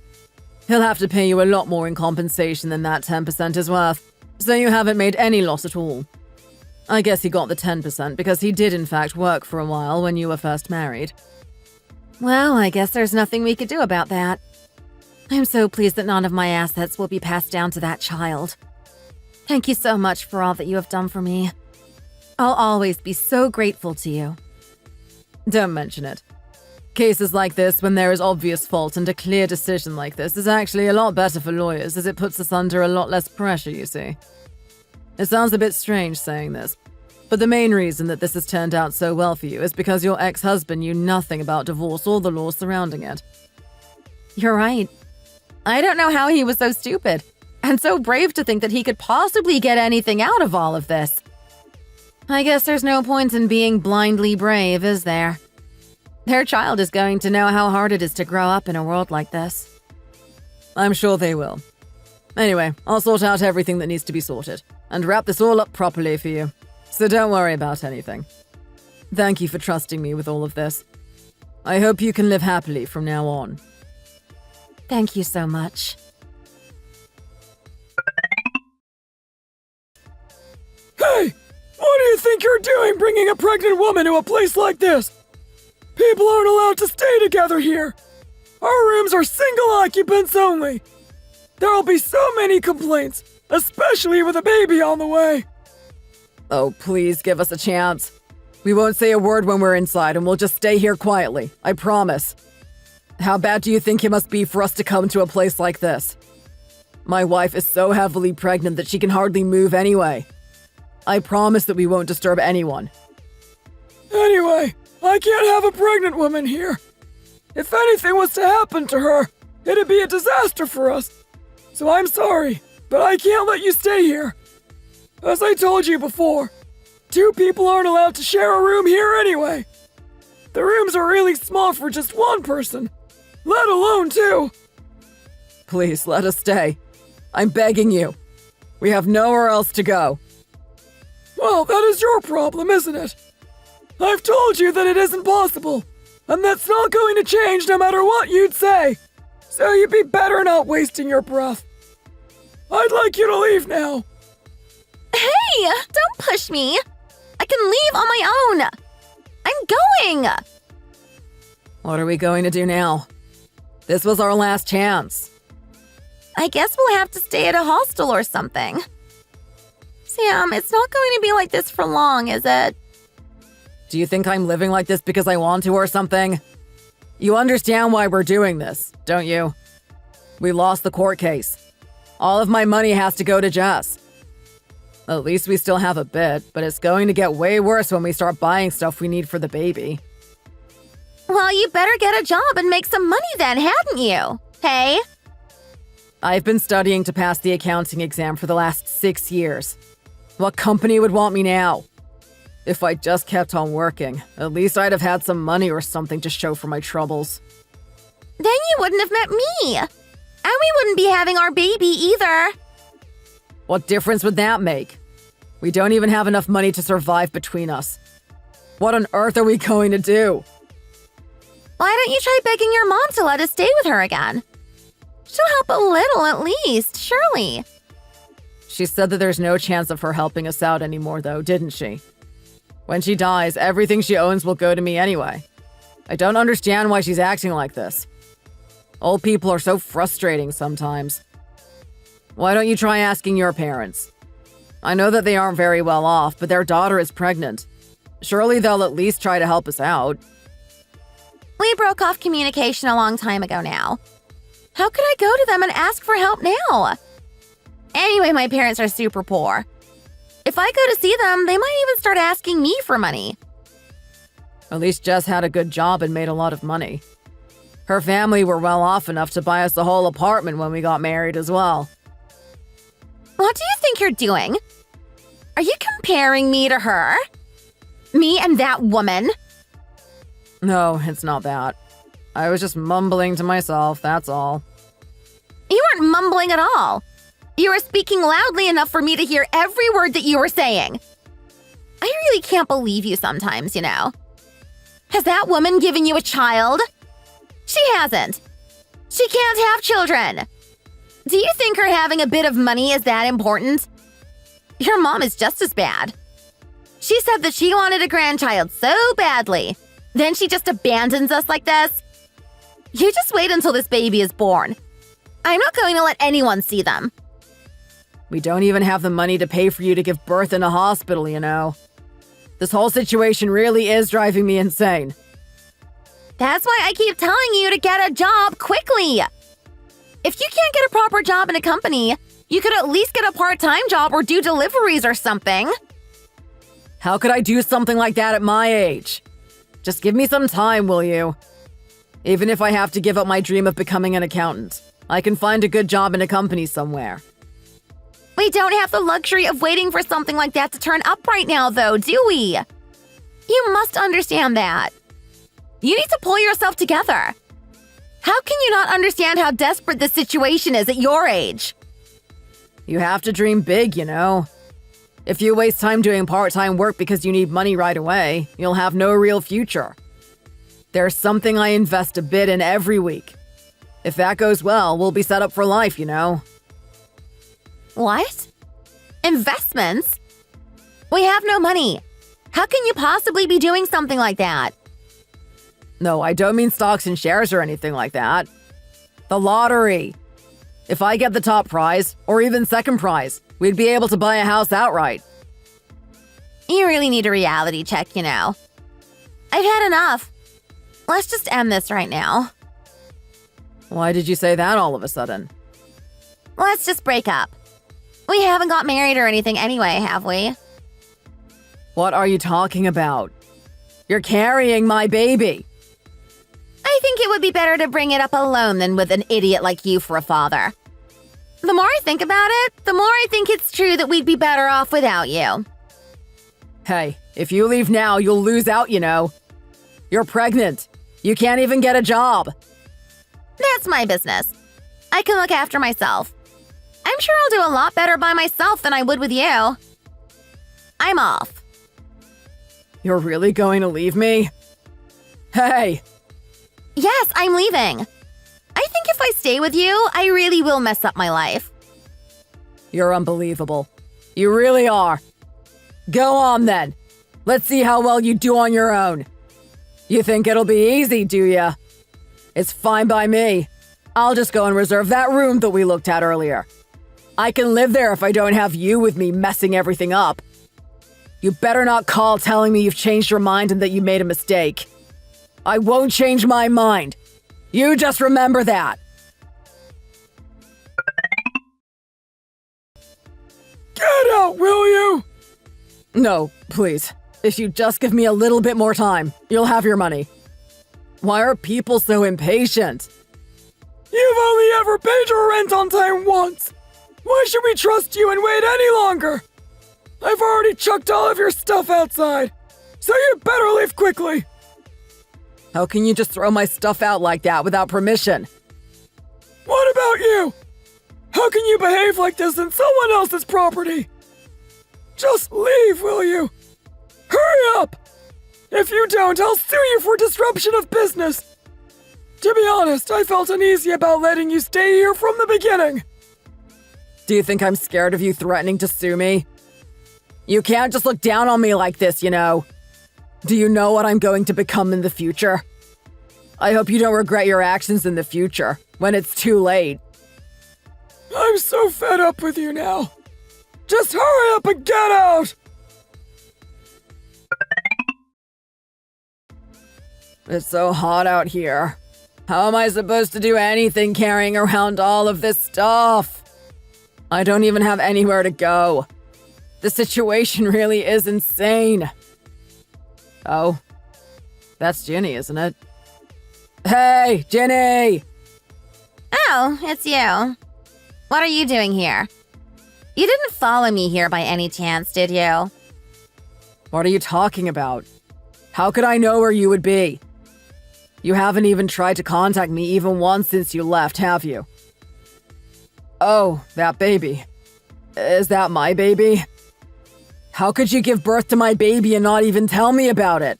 He'll have to pay you a lot more in compensation than that 10% is worth, so you haven't made any loss at all. I guess he got the 10% because he did in fact work for a while when you were first married. Well, I guess there's nothing we could do about that. I'm so pleased that none of my assets will be passed down to that child. Thank you so much for all that you have done for me. I'll always be so grateful to you. Don't mention it. Cases like this, when there is obvious fault and a clear decision like this, is actually a lot better for lawyers as it puts us under a lot less pressure, you see. It sounds a bit strange saying this, but the main reason that this has turned out so well for you is because your ex-husband knew nothing about divorce or the laws surrounding it. You're right. I don't know how he was so stupid and so brave to think that he could possibly get anything out of all of this. I guess there's no point in being blindly brave, is there? Their child is going to know how hard it is to grow up in a world like this. I'm sure they will. Anyway, I'll sort out everything that needs to be sorted and wrap this all up properly for you. So don't worry about anything. Thank you for trusting me with all of this. I hope you can live happily from now on. Thank you so much. Hey! What do you think you're doing bringing a pregnant woman to a place like this? People aren't allowed to stay together here. Our rooms are single occupants only. There'll be so many complaints, especially with a baby on the way. Oh, please give us a chance. We won't say a word when we're inside and we'll just stay here quietly. I promise. How bad do you think it must be for us to come to a place like this? My wife is so heavily pregnant that she can hardly move anyway. I promise that we won't disturb anyone. Anyway, I can't have a pregnant woman here. If anything was to happen to her, it'd be a disaster for us. So I'm sorry, but I can't let you stay here. As I told you before, 2 people aren't allowed to share a room here anyway. The rooms are really small for just one person, let alone 2. Please, let us stay. I'm begging you. We have nowhere else to go. Well, that is your problem, isn't it? I've told you that it isn't possible, and that's not going to change no matter what you'd say. So you'd be better not wasting your breath. I'd like you to leave now. Hey, don't push me. I can leave on my own. I'm going. What are we going to do now? This was our last chance. I guess we'll have to stay at a hostel or something. Sam, it's not going to be like this for long, is it? Do you think I'm living like this because I want to or something? You understand why we're doing this, don't you? We lost the court case. All of my money has to go to Jess. At least we still have a bit, but it's going to get way worse when we start buying stuff we need for the baby. Well, you better get a job and make some money then, hadn't you? Hey? I've been studying to pass the accounting exam for the last 6 years. What company would want me now? If I just kept on working, at least I'd have had some money or something to show for my troubles. Then you wouldn't have met me. And we wouldn't be having our baby either. What difference would that make? We don't even have enough money to survive between us. What on earth are we going to do? Why don't you try begging your mom to let us stay with her again? She'll help a little at least, surely. She said that there's no chance of her helping us out anymore, though, didn't she? When she dies, everything she owns will go to me anyway. I don't understand why she's acting like this. Old people are so frustrating sometimes. Why don't you try asking your parents? I know that they aren't very well off, but their daughter is pregnant. Surely they'll at least try to help us out. We broke off communication a long time ago now. How could I go to them and ask for help now? Anyway, my parents are super poor. If I go to see them, they might even start asking me for money. At least Jess had a good job and made a lot of money. Her family were well off enough to buy us the whole apartment when we got married as well. What do you think you're doing? Are you comparing me to her? Me and that woman? No, it's not that. I was just mumbling to myself, that's all. You weren't mumbling at all. You were speaking loudly enough for me to hear every word that you were saying. I really can't believe you sometimes, you know. Has that woman given you a child? She hasn't. She can't have children. Do you think her having a bit of money is that important? Your mom is just as bad. She said that she wanted a grandchild so badly. Then she just abandons us like this? You just wait until this baby is born. I'm not going to let anyone see them. We don't even have the money to pay for you to give birth in a hospital, you know. This whole situation really is driving me insane. That's why I keep telling you to get a job quickly. If you can't get a proper job in a company, you could at least get a part-time job or do deliveries or something. How could I do something like that at my age? Just give me some time, will you? Even if I have to give up my dream of becoming an accountant, I can find a good job in a company somewhere. We don't have the luxury of waiting for something like that to turn up right now, though, do we? You must understand that. You need to pull yourself together. How can you not understand how desperate this situation is at your age? You have to dream big, you know. If you waste time doing part-time work because you need money right away, you'll have no real future. There's something I invest a bit in every week. If that goes well, we'll be set up for life, you know. What? Investments? We have no money. How can you possibly be doing something like that? No, I don't mean stocks and shares or anything like that. The lottery. If I get the top prize, or even second prize, we'd be able to buy a house outright. You really need a reality check, you know. I've had enough. Let's just end this right now. Why did you say that all of a sudden? Let's just break up. We haven't got married or anything anyway, have we? What are you talking about? You're carrying my baby. I think it would be better to bring it up alone than with an idiot like you for a father. The more I think about it, the more I think it's true that we'd be better off without you. Hey, if you leave now, you'll lose out, you know. You're pregnant. You can't even get a job. That's my business. I can look after myself. I'm sure I'll do a lot better by myself than I would with you. I'm off. You're really going to leave me? Hey! Yes, I'm leaving. I think if I stay with you, I really will mess up my life. You're unbelievable. You really are. Go on then. Let's see how well you do on your own. You think it'll be easy, do ya? It's fine by me. I'll just go and reserve that room that we looked at earlier. I can live there if I don't have you with me messing everything up. You better not call telling me you've changed your mind and that you made a mistake. I won't change my mind. You just remember that. Get out, will you? No, please. If you just give me a little bit more time, you'll have your money. Why are people so impatient? You've only ever paid your rent on time once. Why should we trust you and wait any longer? I've already chucked all of your stuff outside, so you better leave quickly. How can you just throw my stuff out like that without permission? What about you? How can you behave like this in someone else's property? Just leave, will you? Hurry up! If you don't, I'll sue you for disruption of business. To be honest, I felt uneasy about letting you stay here from the beginning. Do you think I'm scared of you threatening to sue me? You can't just look down on me like this, you know. Do you know what I'm going to become in the future? I hope you don't regret your actions in the future, when it's too late. I'm so fed up with you now. Just hurry up and get out! It's so hot out here. How am I supposed to do anything carrying around all of this stuff? I don't even have anywhere to go. The situation really is insane. Oh, that's Ginny, isn't it? Hey, Ginny! Oh, it's you. What are you doing here? You didn't follow me here by any chance, did you? What are you talking about? How could I know where you would be? You haven't even tried to contact me even once since you left, have you? Oh, that baby. Is that my baby? How could you give birth to my baby and not even tell me about it?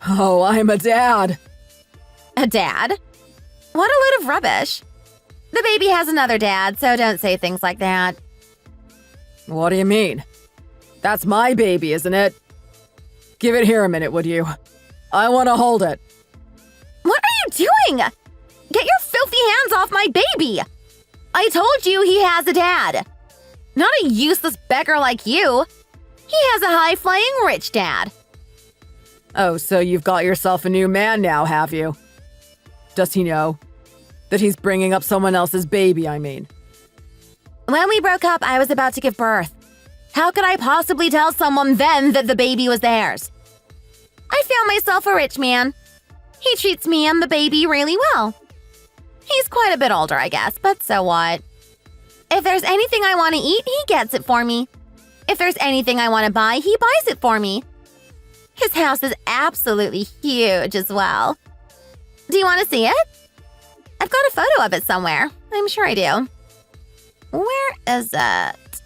Oh, I'm a dad. A dad? What a load of rubbish. The baby has another dad, so don't say things like that. What do you mean? That's my baby, isn't it? Give it here a minute, would you? I want to hold it. What are you doing? Get your filthy hands off my baby! I told you he has a dad. Not a useless beggar like you. He has a high-flying rich dad. Oh, so you've got yourself a new man now, have you? Does he know? That he's bringing up someone else's baby, I mean. When we broke up, I was about to give birth. How could I possibly tell someone then that the baby was theirs? I found myself a rich man. He treats me and the baby really well. He's quite a bit older, I guess, but so what? If there's anything I want to eat, he gets it for me. If there's anything I want to buy, he buys it for me. His house is absolutely huge as well. Do you want to see it? I've got a photo of it somewhere. I'm sure I do. Where is it?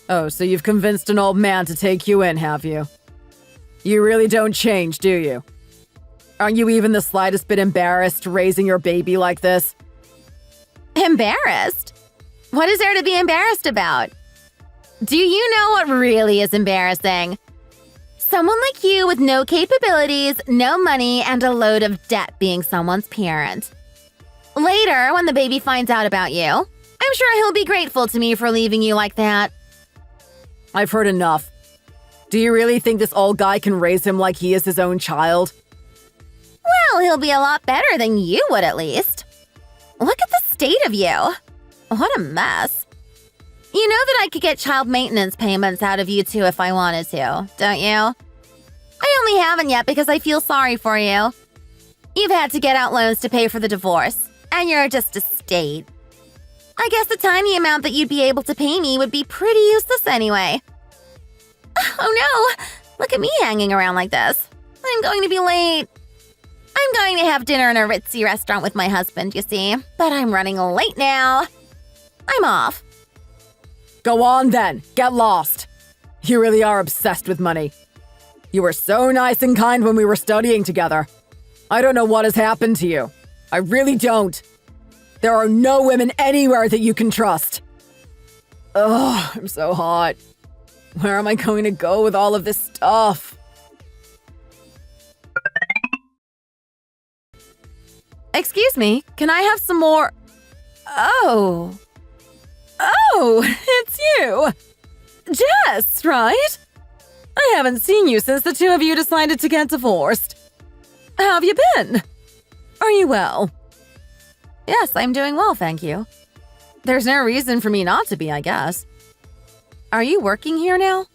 Oh, so you've convinced an old man to take you in, have you? You really don't change, do you? Aren't you even the slightest bit embarrassed raising your baby like this? Embarrassed? What is there to be embarrassed about? Do you know what really is embarrassing? Someone like you with no capabilities, no money, and a load of debt being someone's parent. Later, when the baby finds out about you, I'm sure he'll be grateful to me for leaving you like that. I've heard enough. Do you really think this old guy can raise him like he is his own child? Well, he'll be a lot better than you would at least. Look at the state of you. What a mess. You know that I could get child maintenance payments out of you too if I wanted to, don't you? I only haven't yet because I feel sorry for you. You've had to get out loans to pay for the divorce, and you're just a state. I guess the tiny amount that you'd be able to pay me would be pretty useless anyway. Oh no! Look at me hanging around like this. I'm going to be late. I'm going to have dinner in a ritzy restaurant with my husband, you see. But I'm running late now. I'm off. Go on then, get lost. You really are obsessed with money. You were so nice and kind when we were studying together. I don't know what has happened to you. I really don't. There are no women anywhere that you can trust. Ugh, I'm so hot. Where am I going to go with all of this stuff? Excuse me, can I have some more? Oh, it's you. Jess, right? I haven't seen you since the two of you decided to get divorced. How have you been? Are you well? Yes, I'm doing well, thank you. There's no reason for me not to be, I guess. Are you working here now?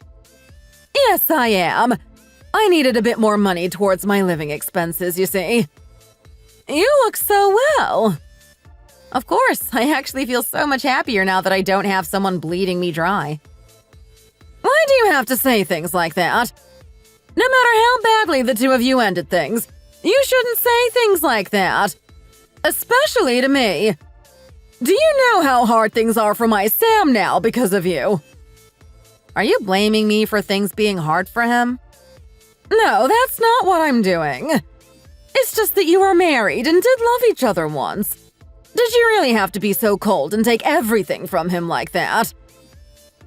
Yes, I am. I needed a bit more money towards my living expenses, you see. You look so well. Of course, I actually feel so much happier now that I don't have someone bleeding me dry. Why do you have to say things like that? No matter how badly the two of you ended things, you shouldn't say things like that. Especially to me. Do you know how hard things are for my Sam now because of you? Are you blaming me for things being hard for him? No, that's not what I'm doing. It's just that you are married and did love each other once. Did you really have to be so cold and take everything from him like that?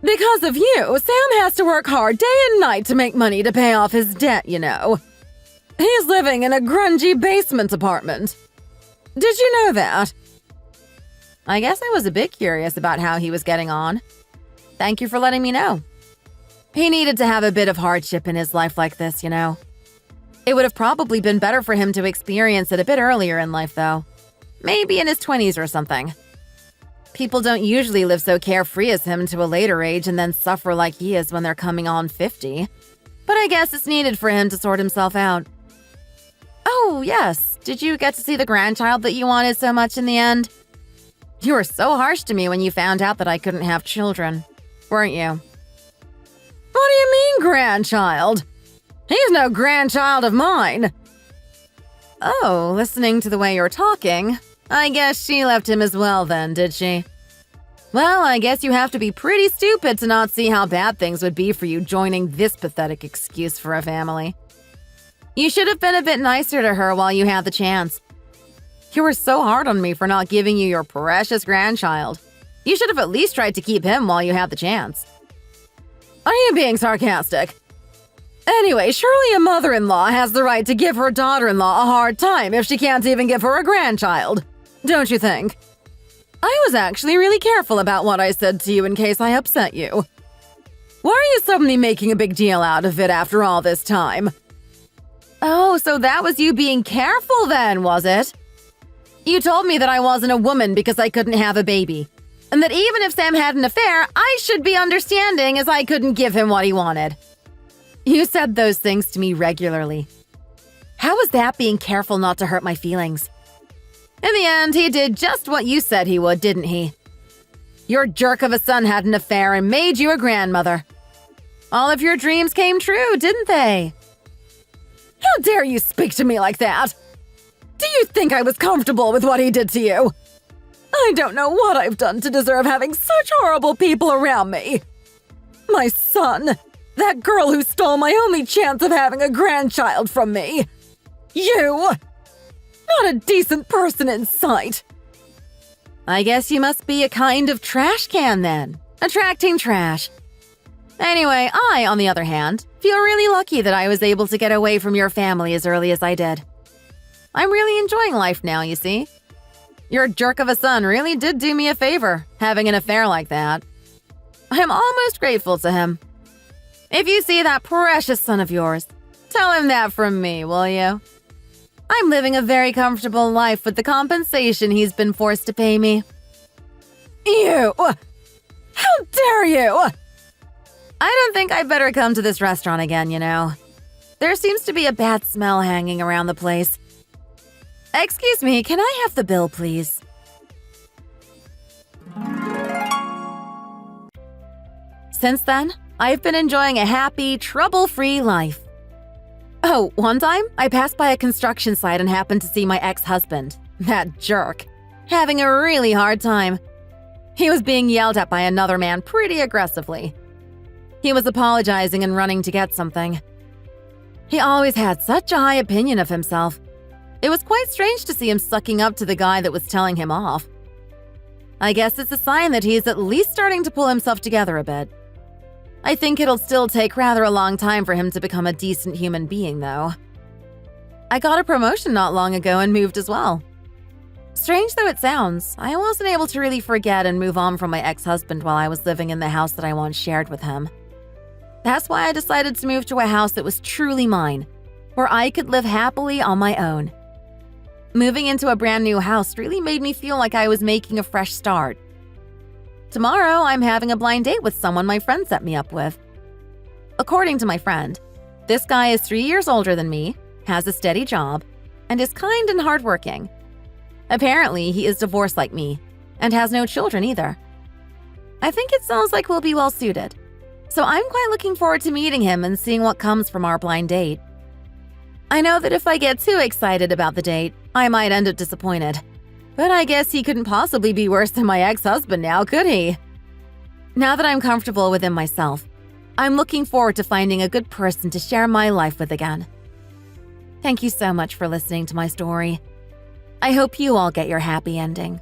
Because of you, Sam has to work hard day and night to make money to pay off his debt, you know. He's living in a grungy basement apartment. Did you know that? I guess I was a bit curious about how he was getting on. Thank you for letting me know. He needed to have a bit of hardship in his life like this, you know. It would have probably been better for him to experience it a bit earlier in life, though. Maybe in his 20s or something. People don't usually live so carefree as him to a later age and then suffer like he is when they're coming on 50. But I guess it's needed for him to sort himself out. Oh, yes. Did you get to see the grandchild that you wanted so much in the end? You were so harsh to me when you found out that I couldn't have children, weren't you? What do you mean, grandchild? He's no grandchild of mine. Oh, listening to the way you're talking, I guess she left him as well then, did she? Well, I guess you have to be pretty stupid to not see how bad things would be for you joining this pathetic excuse for a family. You should have been a bit nicer to her while you had the chance. You were so hard on me for not giving you your precious grandchild. You should have at least tried to keep him while you had the chance. Are you being sarcastic? Anyway, surely a mother-in-law has the right to give her daughter-in-law a hard time if she can't even give her a grandchild. Don't you think? I was actually really careful about what I said to you in case I upset you. Why are you suddenly making a big deal out of it after all this time? Oh, so that was you being careful then, was it? You told me that I wasn't a woman because I couldn't have a baby. And that even if Sam had an affair, I should be understanding as I couldn't give him what he wanted. You said those things to me regularly. How was that being careful not to hurt my feelings? In the end, he did just what you said he would, didn't he? Your jerk of a son had an affair and made you a grandmother. All of your dreams came true, didn't they? How dare you speak to me like that? Do you think I was comfortable with what he did to you? I don't know what I've done to deserve having such horrible people around me. My son, that girl who stole my only chance of having a grandchild from me. You! Not a decent person in sight. I guess you must be a kind of trash can then, attracting trash. Anyway, I, on the other hand, feel really lucky that I was able to get away from your family as early as I did. I'm really enjoying life now, you see. Your jerk of a son really did do me a favor, having an affair like that. I'm almost grateful to him. If you see that precious son of yours, tell him that from me, will you? I'm living a very comfortable life with the compensation he's been forced to pay me. You! How dare you! I don't think I'd better come to this restaurant again, you know. There seems to be a bad smell hanging around the place. Excuse me, can I have the bill, please? Since then, I've been enjoying a happy, trouble-free life. Oh, one time I passed by a construction site and happened to see my ex-husband, that jerk, having a really hard time. He was being yelled at by another man pretty aggressively. He was apologizing and running to get something. He always had such a high opinion of himself. It was quite strange to see him sucking up to the guy that was telling him off. I guess it's a sign that he's at least starting to pull himself together a bit. I think it'll still take rather a long time for him to become a decent human being, though. I got a promotion not long ago and moved as well. Strange though it sounds, I wasn't able to really forget and move on from my ex-husband while I was living in the house that I once shared with him. That's why I decided to move to a house that was truly mine, where I could live happily on my own. Moving into a brand new house really made me feel like I was making a fresh start. Tomorrow, I'm having a blind date with someone my friend set me up with. According to my friend, this guy is 3 years older than me, has a steady job, and is kind and hardworking. Apparently, he is divorced like me, and has no children either. I think it sounds like we'll be well suited, so I'm quite looking forward to meeting him and seeing what comes from our blind date. I know that if I get too excited about the date, I might end up disappointed. But I guess he couldn't possibly be worse than my ex-husband now, could he? Now that I'm comfortable within myself, I'm looking forward to finding a good person to share my life with again. Thank you so much for listening to my story. I hope you all get your happy ending.